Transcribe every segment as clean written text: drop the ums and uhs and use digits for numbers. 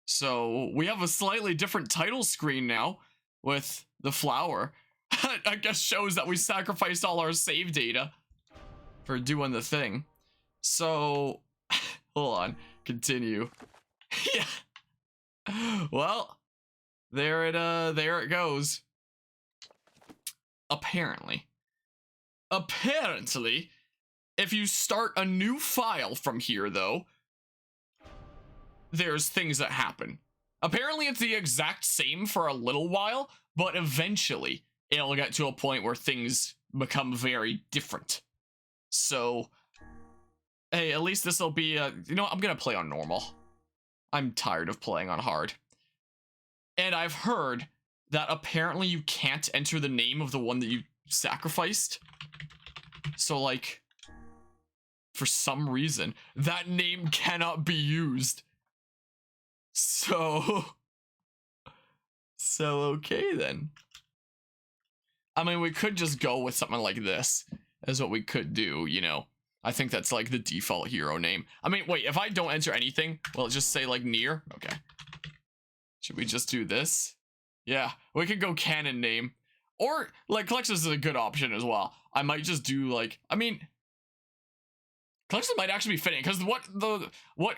So we have a slightly different title screen now with the flower. I guess shows that we sacrificed all our save data for doing the thing. So hold on, continue. Yeah. Well, there it goes. Apparently, if you start a new file from here, though, there's things that happen. Apparently, it's the exact same for a little while, but eventually it'll get to a point where things become very different. So, hey, at least this will be, you know what? I'm gonna play on normal. I'm tired of playing on hard. And I've heard that apparently you can't enter the name of the one that you sacrificed. So, like, for some reason, that name cannot be used. So okay then. I mean, we could just go with something like this as what we could do, you know. I think that's like the default hero name. I mean, wait, if I don't enter anything, will it just say like NieR? Okay. Should we just do this? Yeah, we could go canon name. Or, like, Calixtus is a good option as well. I might just do, like, I mean, Calixtus might actually be fitting, because what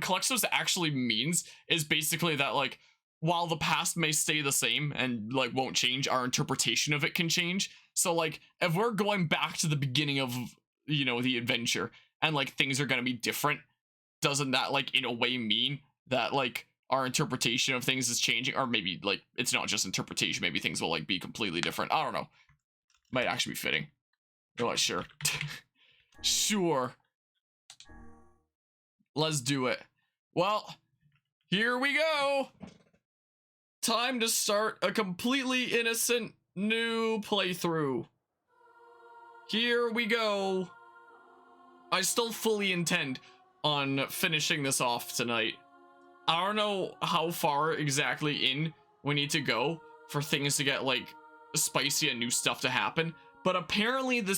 Calixtus actually means is basically that, like, while the past may stay the same and, like, won't change, our interpretation of it can change. So, like, if we're going back to the beginning of, you know, the adventure, and, like, things are gonna be different, doesn't that, like, in a way mean that, like, our interpretation of things is changing? Or maybe, like, it's not just interpretation, maybe things will, like, be completely different. I don't know. Might actually be fitting. I'm not sure. Sure. Let's do it. Well, here we go. Time to start a completely innocent new playthrough. Here we go. I still fully intend on finishing this off tonight. I don't know how far exactly in we need to go for things to get, like, spicy and new stuff to happen, but apparently the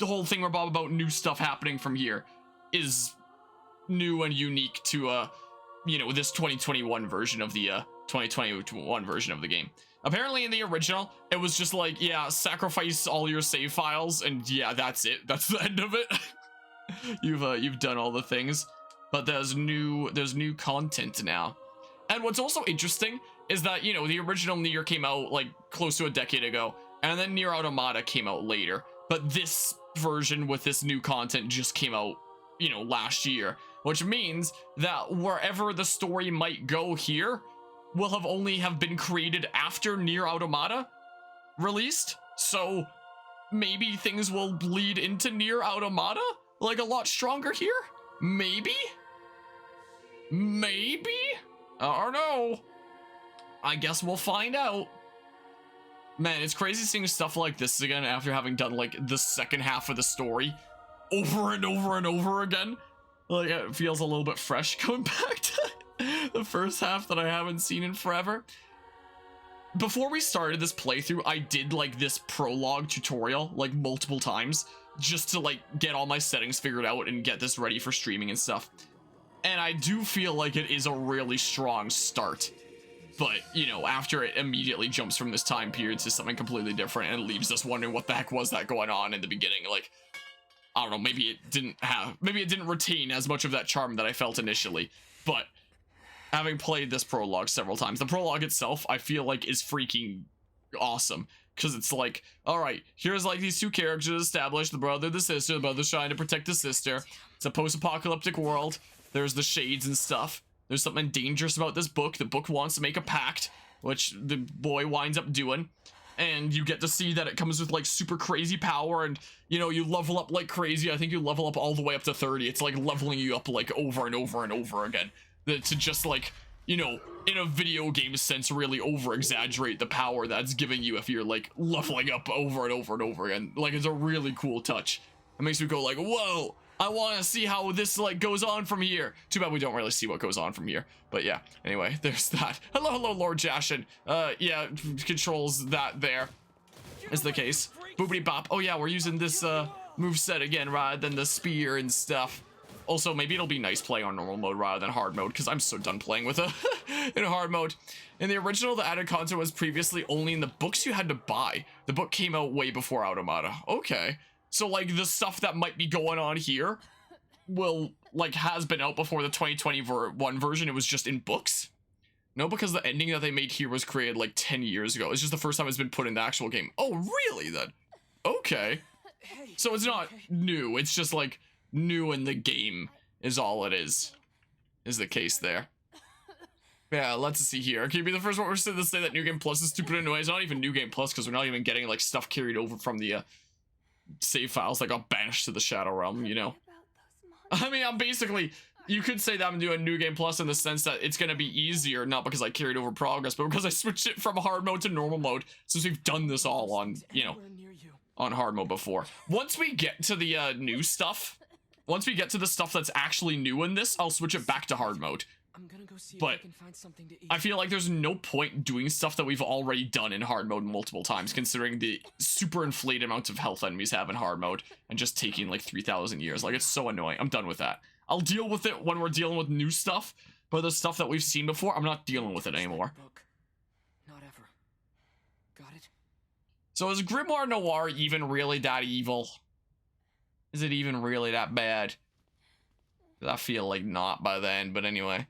whole thing about new stuff happening from here is new and unique to, you know, this 2021 version of the, 2021 version of the game. Apparently in the original, it was just like, yeah, sacrifice all your save files, and yeah, that's it. That's the end of it. You've done all the things. But there's new content now. And what's also interesting is that, you know, the original NieR came out, like, close to a decade ago, and then NieR Automata came out later. But this version with this new content just came out, you know, last year, which means that wherever the story might go here will have only been created after NieR Automata released. So maybe things will bleed into NieR Automata, like, a lot stronger here? Maybe? Maybe? I don't know. I guess we'll find out. Man, it's crazy seeing stuff like this again after having done, like, the second half of the story over and over and over again. Like, it feels a little bit fresh coming back to the first half that I haven't seen in forever. Before we started this playthrough, I did, like, this prologue tutorial, like, multiple times, just to, like, get all my settings figured out and get this ready for streaming and stuff. And I do feel like it is a really strong start. But, you know, after it immediately jumps from this time period to something completely different and leaves us wondering what the heck was that going on in the beginning. Like, I don't know, maybe it didn't retain as much of that charm that I felt initially. But having played this prologue several times, the prologue itself, I feel like, is freaking awesome. Because it's like, alright, here's, like, these two characters established, the brother, the sister, the brother's trying to protect the sister. It's a post-apocalyptic world. There's the shades and stuff. There's something dangerous about this book. The book wants to make a pact, which the boy winds up doing. And you get to see that it comes with, like, super crazy power, and, you know, you level up like crazy. I think you level up all the way up to 30. It's, like, leveling you up, like, over and over and over again. To just, like, you know, in a video game sense, really over-exaggerate the power that's giving you if you're, like, leveling up over and over and over again. Like, it's a really cool touch. It makes me go, like, whoa! I want to see how this, like, goes on from here. Too bad we don't really see what goes on from here. But yeah, anyway, there's that. Hello, Lord Jashin. Yeah, controls that there. Is the case. Boopity bop. Oh yeah, we're using this, moveset again, rather than the spear and stuff. Also, maybe it'll be nice playing on normal mode rather than hard mode, because I'm so done playing with it in hard mode. In the original, the added content was previously only in the books you had to buy. The book came out way before Automata. Okay. So, like, the stuff that might be going on here will, like, has been out before the 2021 version. It was just in books? No, because the ending that they made here was created, like, 10 years ago. It's just the first time it's been put in the actual game. Oh, really, then? Okay. So it's not new. It's just, like, new in the game is all it is the case there. Yeah, let's see here. Can you be the first one to say that New Game Plus is stupid anyway? It's not even New Game Plus because we're not even getting, like, stuff carried over from the save files that got banished to the Shadow Realm, you know? I mean, I'm basically, you could say that I'm doing New Game Plus in the sense that it's going to be easier, not because I carried over progress, but because I switched it from hard mode to normal mode, since we've done this all on, you know, on hard mode before. Once we get to the new stuff, once we get to the stuff that's actually new in this, I'll switch it back to hard mode. I'm gonna go see but if I can find something to eat. I feel like there's no point doing stuff that we've already done in hard mode multiple times, considering the super inflated amounts of health enemies have in hard mode and just taking like 3,000 years. Like, it's so annoying. I'm done with that. I'll deal with it when we're dealing with new stuff, but the stuff that we've seen before, I'm not dealing with it anymore. Not ever. Got it? So is Grimoire Noir even really that evil? Is it even really that bad? I feel like not by then, but anyway.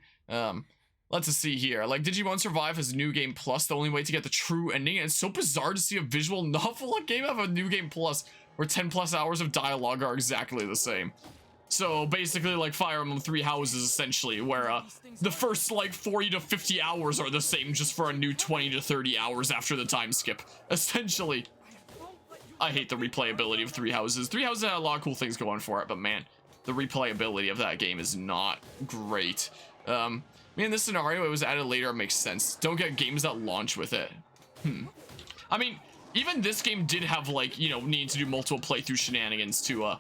Let's see here. Like, Digimon Survive has New Game Plus, the only way to get the true ending, and it's so bizarre to see a visual novel game have a New Game Plus, where 10 plus hours of dialogue are exactly the same. So, basically, like Fire Emblem 3 Houses, essentially, where, the first, like, 40 to 50 hours are the same, just for a new 20 to 30 hours after the time skip. Essentially. I hate the replayability of 3 Houses. 3 Houses had a lot of cool things going for it, but man, the replayability of that game is not great. In this scenario, it was added later, it makes sense. Don't get games that launch with it. I mean, even this game did have, like, you know, needing to do multiple playthrough shenanigans to,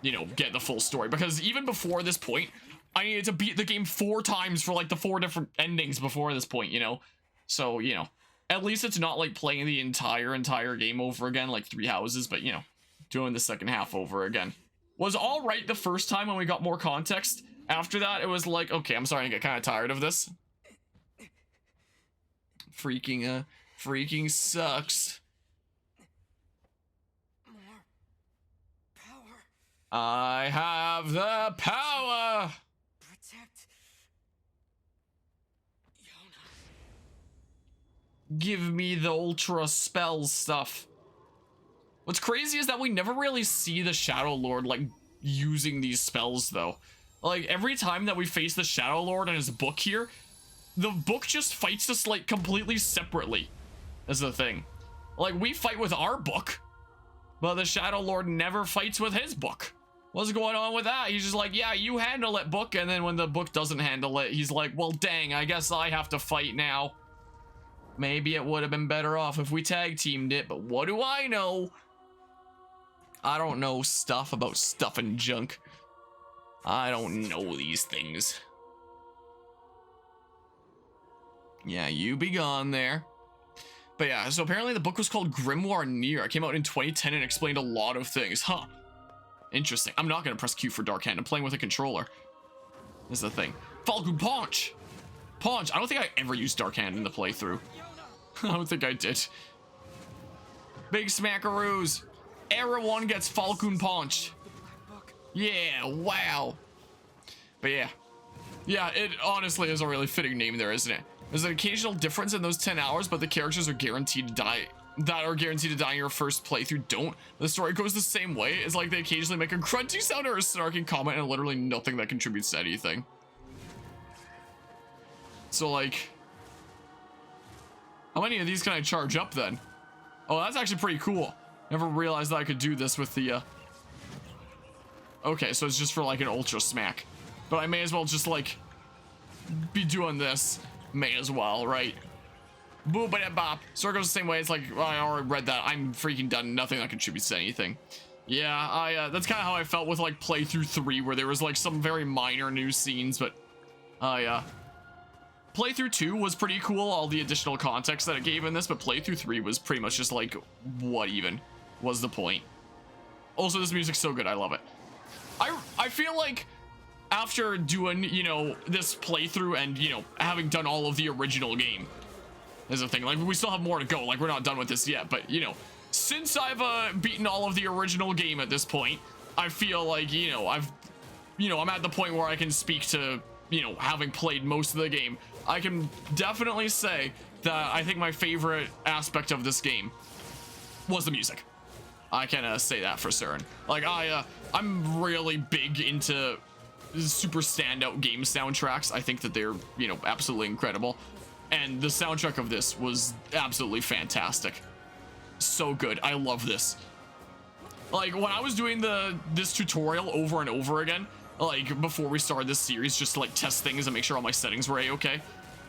you know, get the full story. Because even before this point, I needed to beat the game 4 times for, like, the 4 different endings before this point, you know? So, you know, at least it's not, like, playing the entire game over again, like 3 Houses, but, you know, doing the second half over again. Was all right the first time when we got more context. After that, it was like, okay, I'm starting to get kind of tired of this. Freaking sucks. More power. I have the power. Protect Yona. Give me the ultra spell stuff. What's crazy is that we never really see the Shadow Lord, like, using these spells, though. Like, every time that we face the Shadow Lord and his book here, the book just fights us, like, completely separately, is the thing. Like, we fight with our book, but the Shadow Lord never fights with his book. What's going on with that? He's just like, yeah, you handle it, book, and then when the book doesn't handle it, he's like, well, dang, I guess I have to fight now. Maybe it would have been better off if we tag teamed it, but what do I know? I don't know stuff about stuff and junk. I don't know these things. Yeah, you be gone there. But yeah, so apparently the book was called Grimoire NieR. It came out in 2010 and explained a lot of things. Huh. Interesting. I'm not going to press Q for Dark Hand. I'm playing with a controller. This is the thing. Falcon Punch! Punch! I don't think I ever used Dark Hand in the playthrough. I don't think I did. Big smackaroos! Everyone gets Falcon Punch. Yeah, wow. But yeah. Yeah, it honestly is a really fitting name there, isn't it? There's an occasional difference in those 10 hours, but the characters are guaranteed to die. That are guaranteed to die in your first playthrough don't. The story goes the same way. It's like they occasionally make a grunty sound or a snarking comment and literally nothing that contributes to anything. So, like, how many of these can I charge up then? Oh, that's actually pretty cool. Never realized that I could do this with the, Okay, so it's just for, like, an ultra smack. But I may as well just, like, be doing this. May as well, right? Boop-a-da-bop. So it goes the same way. It's like, well, I already read that. I'm freaking done. Nothing that contributes to anything. Yeah, that's kind of how I felt with, like, playthrough 3, where there was, like, some very minor new scenes, but, yeah. Playthrough 2 was pretty cool, all the additional context that it gave in this, but playthrough 3 was pretty much just, like, what even was the point? Also, this music's so good. I love it. I feel like after doing, you know, this playthrough and, you know, having done all of the original game is a thing. Like, we still have more to go. Like, we're not done with this yet, but, you know, since I've beaten all of the original game at this point, I feel like, you know, I'm at the point where I can speak to, you know, having played most of the game. I can definitely say that I think my favorite aspect of this game was the music. I can say that for certain. Like, I'm really big into super standout game soundtracks. I think that they're, you know, absolutely incredible. And the soundtrack of this was absolutely fantastic. So good. I love this. Like, when I was doing this tutorial over and over again, like, before we started this series, just to, like, test things and make sure all my settings were a-okay,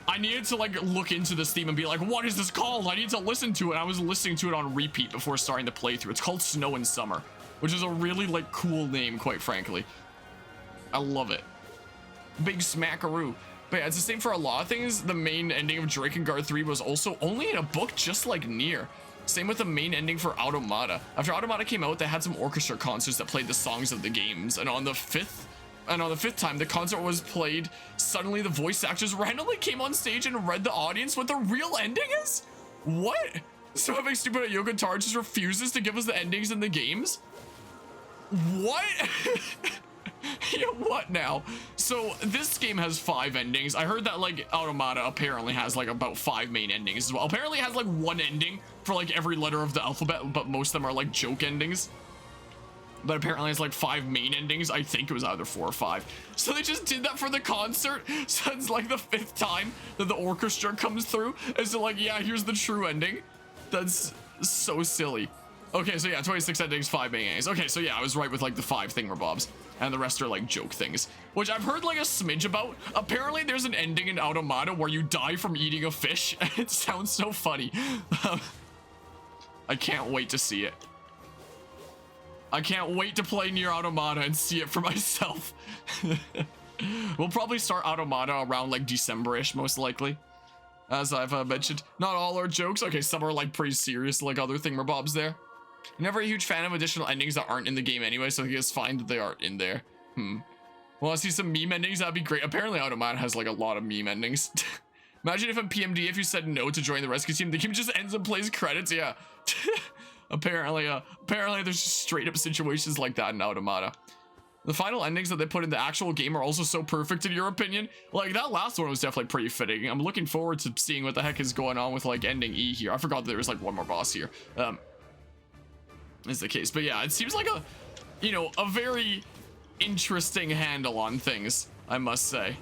I needed to, like, look into this theme and be like, what is this called? I need to listen to it. I was listening to it on repeat before starting the playthrough. It's called Snow and Summer, which is a really, like, cool name, quite frankly. I love it. Big smackaroo. But yeah, it's the same for a lot of things. The main ending of Drakengard 3 was also only in a book, just like NieR. Same with the main ending for Automata. After Automata came out, they had some orchestra concerts that played the songs of the games, and on the fifth time the concert was played, suddenly the voice actors randomly came on stage and read the audience what the real ending is? What? So having stupid Yoko Taro just refuses to give us the endings in the games? What? Yeah, what now? So this game has 5 endings. I heard that, like, Automata apparently has, like, about 5 main endings as well. Apparently it has, like, 1 ending for, like, every letter of the alphabet, but most of them are, like, joke endings. But apparently it's, like, 5 main endings. I think it was either 4 or 5. So they just did that for the concert. So it's, like, the 5th time that the orchestra comes through. And so, like, yeah, here's the true ending. That's so silly. Okay, so yeah, 26 endings, 5 main endings. Okay, so yeah, I was right with, like, the 5 thingamabobs. And the rest are, like, joke things, which I've heard, like, a smidge about. Apparently there's an ending in Automata where you die from eating a fish. It sounds so funny. I can't wait to see it. I can't wait to play NieR Automata and see it for myself. We'll probably start Automata around, like, December-ish, most likely. As I've mentioned, not all are jokes. Okay, some are, like, pretty serious, like other thingamabobs there. Never a huge fan of additional endings that aren't in the game anyway, so I think it's fine that they aren't in there. Want to see some meme endings? That'd be great. Apparently Automata has, like, a lot of meme endings. Imagine if in PMD, if you said no to join the rescue team, the game just ends and plays credits. Yeah. Apparently there's just straight up situations like that in Automata. The final endings that they put in the actual game are also so perfect, in your opinion. Like, that last one was definitely pretty fitting. I'm looking forward to seeing what the heck is going on with, like, ending E here. I forgot that there was, like, one more boss here. Is the case. But yeah, it seems like a, you know, a very interesting handle on things, I must say.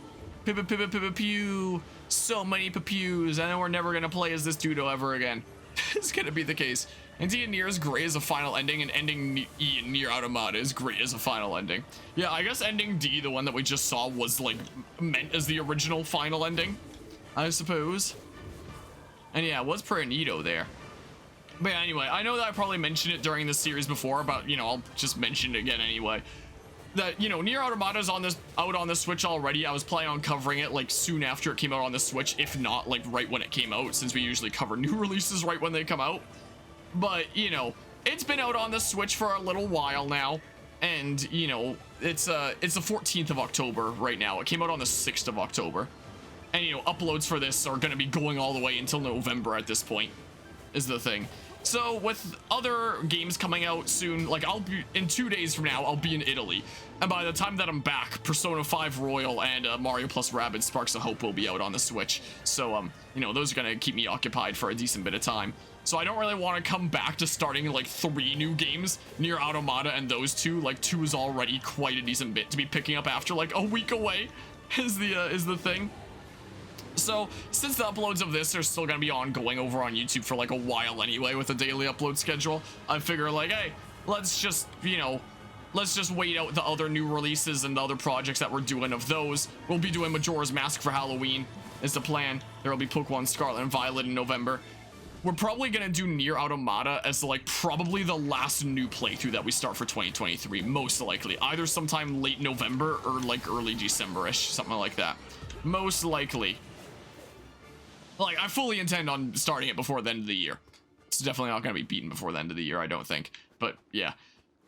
Pew. So many pews. I know we're never gonna play as this dudo ever again. It's gonna be the case. Indeed, NieR is great as a final ending, and ending E in NieR Automata is great as a final ending. Yeah, I guess ending D, the one that we just saw, was, like, meant as the original final ending, I suppose. And yeah, it was pretty neato there. But yeah, anyway, I know that I probably mentioned it during this series before, but, you know, I'll just mention it again anyway. That, you know, NieR Automata is out on the Switch already. I was planning on covering it, like, soon after it came out on the Switch, if not, like, right when it came out, since we usually cover new releases right when they come out. But, you know, it's been out on the Switch for a little while now, and, you know, it's the 14th of October right now. It came out on the 6th of October. And, you know, uploads for this are going to be going all the way until November at this point, is the thing. So with other games coming out soon, like, I'll be in 2 days from now, I'll be in Italy, and by the time that I'm back, Persona 5 Royal and Mario plus Rabbids Sparks of Hope will be out on the Switch. So you know, those are gonna keep me occupied for a decent bit of time. So I don't really want to come back to starting, like, 3 new games, NieR Automata and those 2. Like, 2 is already quite a decent bit to be picking up after, like, a week away is the thing. So, since the uploads of this are still going to be ongoing over on YouTube for, like, a while anyway with a daily upload schedule, I figure, like, hey, let's just, you know, let's just wait out the other new releases and the other projects that we're doing of those. We'll be doing Majora's Mask for Halloween, is the plan. There will be Pokemon Scarlet and Violet in November. We're probably going to do NieR Automata as, like, probably the last new playthrough that we start for 2023, most likely. Either sometime late November or, like, early December-ish, something like that. Most likely. Like, I fully intend on starting it before the end of the year. It's definitely not going to be beaten before the end of the year, I don't think. But, yeah.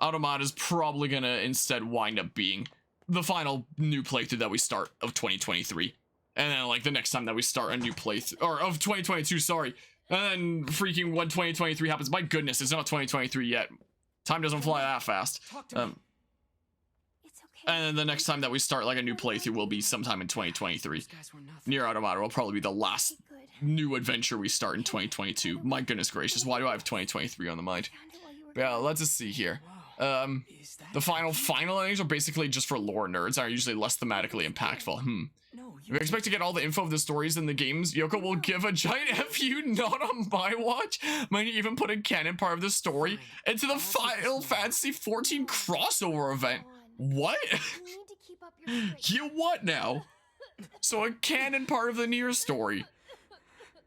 Automata is probably going to instead wind up being the final new playthrough that we start of 2023. And then, like, the next time that we start a new playthrough, or of 2022, sorry. And then freaking when 2023 happens, my goodness, it's not 2023 yet. Time doesn't fly that fast. Talk to me. It's okay. And then the next time that we start, like, a new playthrough will be sometime in 2023. These guys were nothing. NieR Automata will probably be the last Good. new adventure we start in 2022. My goodness gracious, why do I have 2023 on the mind? Found it while you were Yeah, gone. let's just see here. Wow. Is that The final endings are basically just for lore nerds and are usually less thematically impactful. No, If you expect to get all the info of the stories in the games, Yoko will give a giant FU not on my watch. Might even put a canon part of the story into the Final Fantasy 14 crossover event. What? You need to keep up your strength. You what now? So a canon part of the NieR story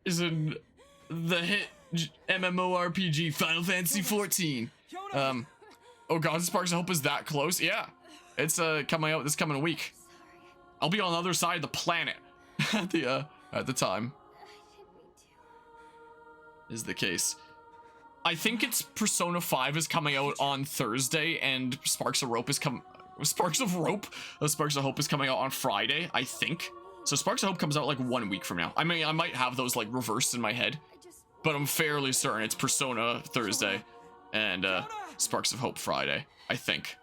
is in the hit MMORPG Final Fantasy 14. Yona! Oh god, Sparks of Hope is that close? Yeah. It's coming out this coming week. Sorry. I'll be on the other side of the planet at the time. I didn't mean to. Is the case. I think it's Persona 5 is coming out on Thursday and Sparks of Hope is coming out on Friday, I think. So Sparks of Hope comes out like 1 week from now. I mean, I might have those like reversed in my head, I just. but I'm fairly certain it's Persona Thursday and Sparks of Hope Friday, I think.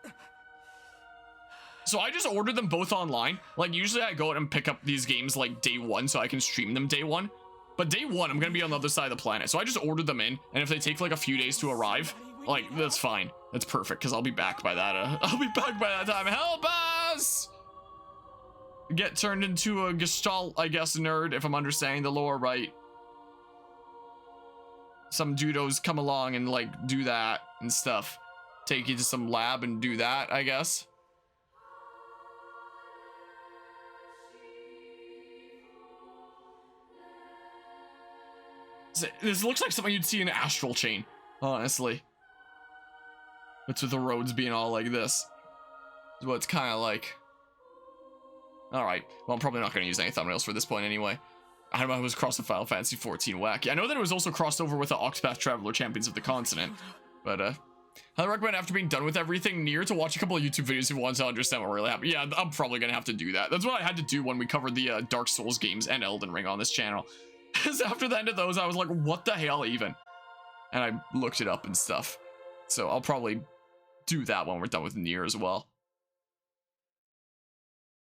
So I just ordered them both online. Like usually I go out and pick up these games like day one so I can stream them day one. But day one, I'm gonna be on the other side of the planet. So I just ordered them in, and if they take like a few days to arrive, like that's fine. That's perfect, because I'll be back by that I'll be back by that time. Help us! Get turned into a Gestalt, I guess, nerd, if I'm understanding the lore right. Some judos come along and like do that and stuff. Take you to some lab and do that, I guess. This looks like something you'd see in Astral Chain, honestly. It's with the roads being all like this. Is what it's kind of like. Alright, well I'm probably not going to use any thumbnails for this point anyway. I don't know if it was crossed with Final Fantasy 14 wacky. I know that it was also crossed over with the Octopath Traveler Champions of the Continent. But I recommend after being done with everything NieR to watch a couple of YouTube videos if you want to understand what really happened. Yeah, I'm probably going to have to do that. That's what I had to do when we covered the Dark Souls games and Elden Ring on this channel. Because after the end of those, I was like, what the hell even? And I looked it up and stuff. So I'll probably do that when we're done with NieR as well.